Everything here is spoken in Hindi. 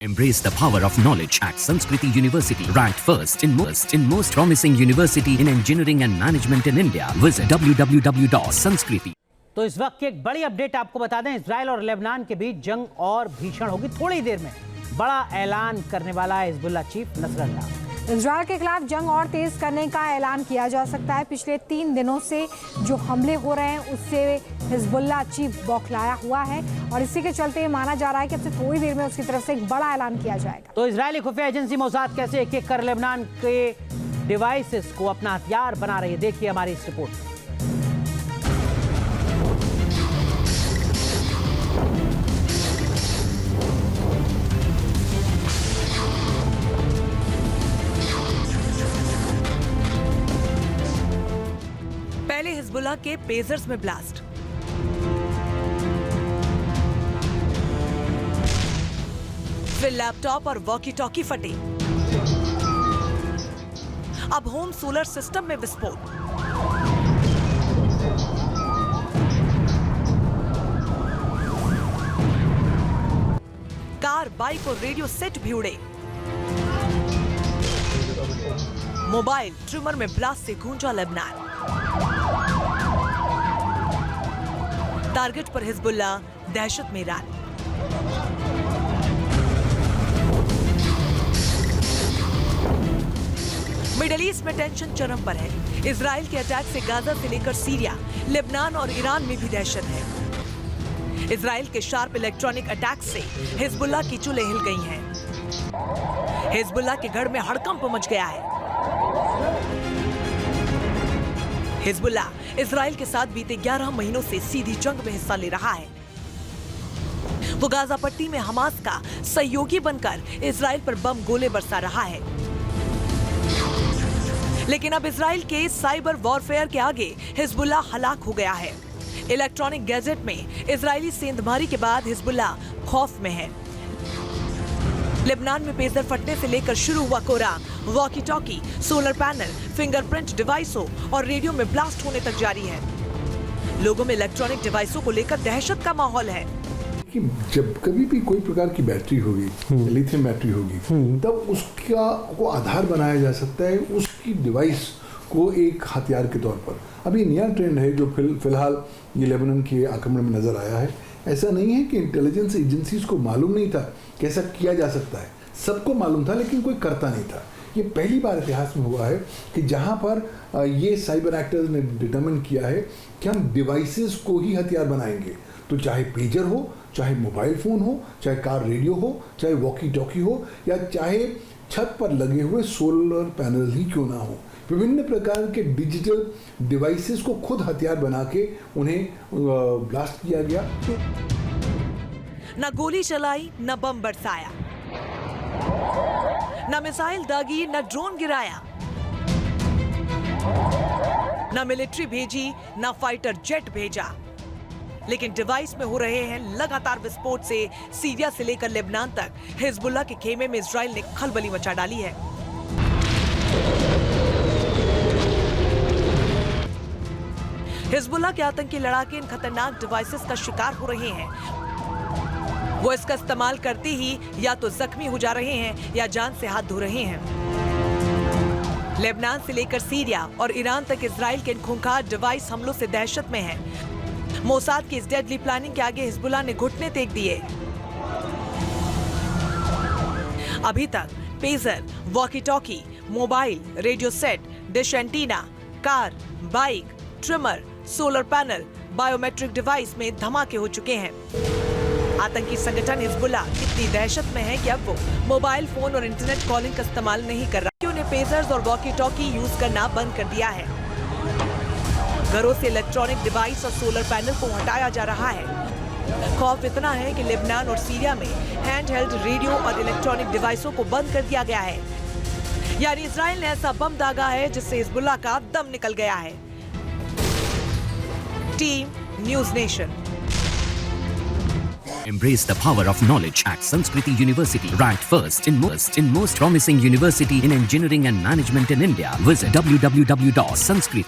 Embrace the power of knowledge at Sanskriti University, ranked first in most promising university in engineering and management in India. Visit www.sanskriti. तो इस वक्त की एक बड़ी अपडेट आपको बता दें, इजराइल और लेबनान के बीच जंग और भीषण होगी थोड़ी देर में। बड़ा ऐलान करने वाला है हिजबुल्लाह चीफ नसरल्लाह। इजराइल के खिलाफ जंग और तेज करने का ऐलान किया जा सकता है। पिछले 3 दिनों से जो हमले हो रहे हैं उससे हिजबुल्लाह चीफ बौखलाया हुआ है और इसी के चलते माना जा रहा है कि अब से थोड़ी देर में उसकी तरफ से एक बड़ा ऐलान किया जाएगा। तो इजरायली खुफिया एजेंसी मोसाद कैसे एक एक कर लेबनान के डिवाइसेस को अपना हथियार बना रही है, देखिए हमारी इस रिपोर्ट में। पहले हिजबुल्लाह के पेजर्स में ब्लास्ट, फिर लैपटॉप और वॉकी टॉकी फटे, अब होम सोलर सिस्टम में विस्फोट, कार, बाइक और रेडियो सेट भी उड़े, मोबाइल ट्रिमर में ब्लास्ट से गूंजा लेबनान। टारगेट पर हिजबुल्लाह, दहशत में ईरान। मिडिल ईस्ट में टेंशन चरम पर है। इजराइल के अटैक से गाजा से लेकर सीरिया, लेबनान और ईरान में भी दहशत है। इजराइल के शार्प इलेक्ट्रॉनिक अटैक से हिजबुल्लाह की चूल्हे हिल गई हैं। हिजबुल्लाह के गढ़ में हड़कंप मच गया है। हिजबुल्लाह इजराइल के साथ बीते 11 महीनों से सीधी जंग में हिस्सा ले रहा है। वो गाजा पट्टी में हमास का सहयोगी बनकर इजराइल पर बम गोले बरसा रहा है। लेकिन अब इजराइल के साइबर वॉरफेयर के आगे हिजबुल्लाह हलाक हो गया है। इलेक्ट्रॉनिक गैजेट में इजरायली सेंधमारी के बाद हिजबुल्लाह खौफ में है। लेबनान में पेजर फटने से लेकर शुरू हुआ कोरा, walkie talkie, solar panel, fingerprint डिवाइसों और रेडियो में ब्लास्ट होने तक जारी है। लोगों में इलेक्ट्रॉनिक डिवाइसों को लेकर दहशत का माहौल है। कि जब कभी भी कोई प्रकार की बैटरी होगी, लिथियम बैटरी होगी, तब उसका को आधार बनाया जा सकता है उसकी डिवाइस को एक हथियार के तौर पर। अभी नया ट्रेंड है जो फिलहाल ये लेबनान के आक्रमण में नजर आया है। ऐसा नहीं है कि इंटेलिजेंस एजेंसीज को मालूम नहीं था कि ऐसा किया जा सकता है, सबको मालूम था लेकिन कोई करता नहीं था। ये पहली बार इतिहास में हुआ है कि जहां पर ये साइबर एक्टर्स ने डिटरमिन किया है कि हम डिवाइसेस को ही हथियार बनाएंगे। तो चाहे पेजर हो, चाहे मोबाइल फोन हो, चाहे कार रेडियो हो, चाहे वॉकी टॉकी हो, या चाहे छत पर लगे हुए सोलर पैनल ही क्यों ना हो, विभिन्न प्रकार के डिजिटल डिवाइसेस को खुद हथियार बना के उन्हें ब्लास्ट किया गया। न गोली चलाई, न बम बरसाया, न मिसाइल दागी, न ड्रोन गिराया, न मिलिट्री भेजी, न फाइटर जेट भेजा। लेकिन डिवाइस में हो रहे हैं लगातार विस्फोट से सीरिया से लेकर लेबनान तक हिजबुल्लाह के खेमे में इजराइल ने खलबली मचा डाली है। हिजबुल्लाह के आतंकी लड़ाके इन खतरनाक डिवाइसेस का शिकार हो रहे हैं। वो इसका इस्तेमाल करते ही या तो जख्मी हो जा रहे हैं या जान से हाथ धो रहे हैं। लेबनान से लेकर सीरिया और ईरान तक इजराइल के इन खूंखार डिवाइस हमलों से दहशत में है। मोसाद की इस डेडली प्लानिंग के आगे हिजबुल्लाह ने घुटने टेक दिए। अभी तक pager, walkie talkie, mobile, radio set, dish antenna, car, bike, trimmer, solar panel, biometric device में धमाके हो चुके हैं। आतंकी संगठन हिजबुल्लाह इतनी दहशत में है कि अब वो मोबाइल फोन और इंटरनेट कॉलिंग का इस्तेमाल नहीं कर रहा, क्योंकि उन्हें पेजर्स और वॉकी टॉकी यूज करना बंद कर दिया है। घरों से इलेक्ट्रॉनिक डिवाइस और सोलर पैनल को हटाया जा रहा है। खौफ इतना है कि लेबनान और सीरिया में हैंड हेल्ड रेडियो और इलेक्ट्रॉनिक डिवाइसों को बंद कर दिया गया है। यानी इजराइल ने ऐसा बम दागा है जिससे हिजबुल्लाह का दम निकल गया है। Team news nation. Embrace the power of knowledge at Sanskriti University, ranked first in most promising university in engineering and management in India. Visit www.sanskriti.